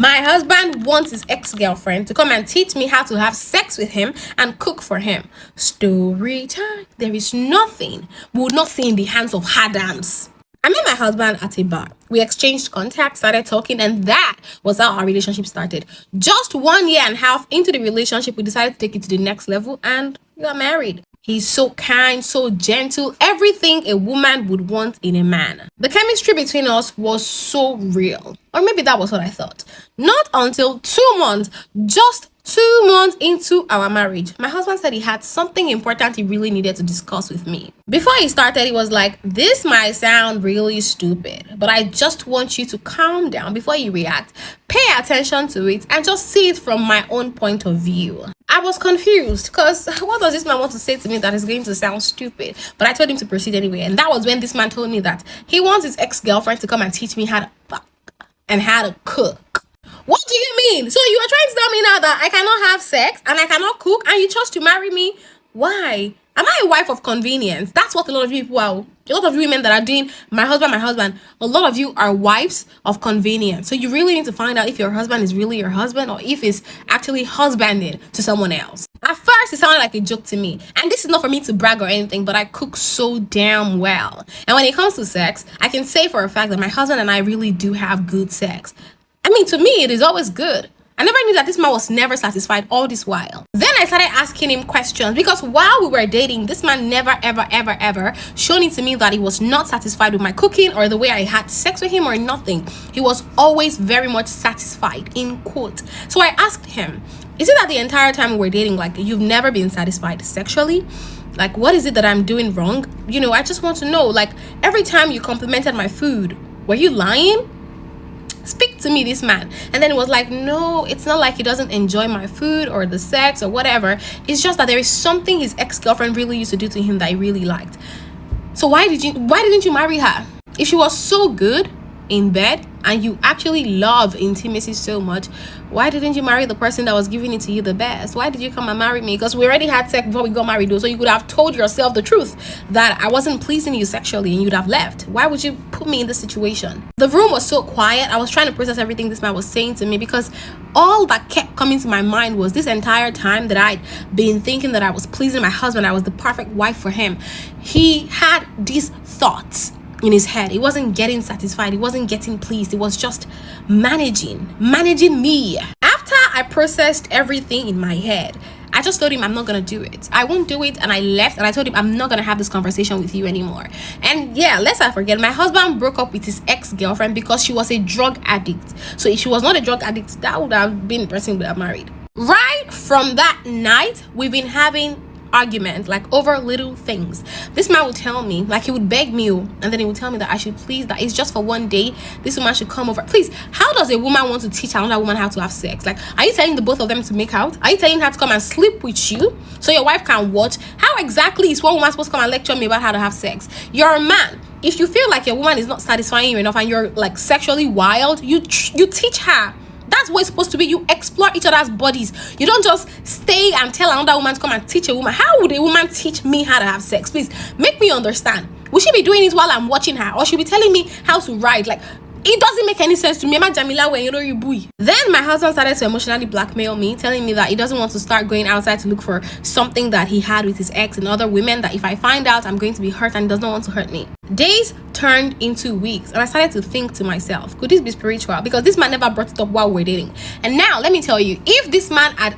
My husband wants his ex-girlfriend to come and teach me how to have sex with him and cook for him. Story time. There is nothing we would not see in the hands of Adams. I met my husband at a bar. We exchanged contacts, started talking, and that was how our relationship started. Just 1.5 years into the relationship, we decided to take it to the next level and we got married. He's so kind, so gentle, everything a woman would want in a man. The chemistry between us was so real. Or maybe that was what I thought. Not until 2 months, just 2 months into our marriage, my husband said he had something important he really needed to discuss with me. Before he started, he was like, this might sound really stupid, but I just want you to calm down before you react. Pay attention to it and just see it from my own point of view. I was confused because what does this man want to say to me that is going to sound stupid? But I told him to proceed anyway. And that was when this man told me that he wants his ex-girlfriend to come and teach me how to fuck and how to cook. What do you mean? So you are trying to tell me now that I cannot have sex and I cannot cook and you chose to marry me? Why? Am I a wife of convenience? That's what a lot of you people are. A lot of you women that are doing my husband. A lot of you are wives of convenience. So you really need to find out if your husband is really your husband or if he's actually husbanded to someone else. At first, it sounded like a joke to me. And this is not for me to brag or anything, but I cook so damn well. And when it comes to sex, I can say for a fact that my husband and I really do have good sex. I mean, to me, it is always good. I never knew that this man was never satisfied all this while. Then I started asking him questions because while we were dating, this man never, ever showed it to me that he was not satisfied with my cooking or the way I had sex with him or nothing. He was always very much satisfied, in quote. So I asked him, is it that the entire time we were dating, like, you've never been satisfied sexually? Like, what is it that I'm doing wrong? You know, I just want to know, like, every time you complimented my food, were you lying? Speak to me, this man. And then it was like, no, it's not like he doesn't enjoy my food or the sex or whatever. It's just that there is something his ex-girlfriend really used to do to him that he really liked. So why didn't you marry her? If she was so good in bed and you actually love intimacy so much, why didn't you marry the person that was giving it to you the best? Why did you come and marry me? Because we already had sex before we got married, though, so you could have told yourself the truth that I wasn't pleasing you sexually and you'd have left. Why would you put me in this situation? The room was so quiet. I was trying to process everything this man was saying to me because all that kept coming to my mind was this entire time that I'd been thinking that I was pleasing my husband, I was the perfect wife for him. He had these thoughts in his head. He wasn't getting satisfied. He wasn't getting pleased. It was just managing me. After I processed everything in my head, I just told him I'm not gonna do it. I won't do it, and I left. And I told him I'm not gonna have this conversation with you anymore. And yeah, lest I forget, my husband broke up with his ex-girlfriend because she was a drug addict. So if she was not a drug addict, that would have been the person we would have married. Right from that night, we've been having arguments, like over little things. This man would tell me, like, he would beg me, and then he would tell me that I should please, that it's just for one day, this woman should come over. Please, how does a woman want to teach another woman how to have sex? Like, are you telling the both of them to make out? Are you telling her to come and sleep with you so your wife can watch? How exactly is one woman supposed to come and lecture me about how to have sex? You're a man. If you feel like your woman is not satisfying you enough and you're like sexually wild, you teach her. That's what it's supposed to be. You explore each other's bodies. You don't just stay and tell another woman to come and teach a woman. How would a woman teach me how to have sex? Please make me understand. Will she be doing it while I'm watching her, or she'll be telling me how to ride? Like, it doesn't make any sense to me. Then my husband started to emotionally blackmail me, telling me that he doesn't want to start going outside to look for something that he had with his ex and other women, that if I find out, I'm going to be hurt, and he does not want to hurt me. Days turned into weeks, and I started to think to myself, could this be spiritual? Because this man never brought it up while we were dating. And now let me tell you, if this man had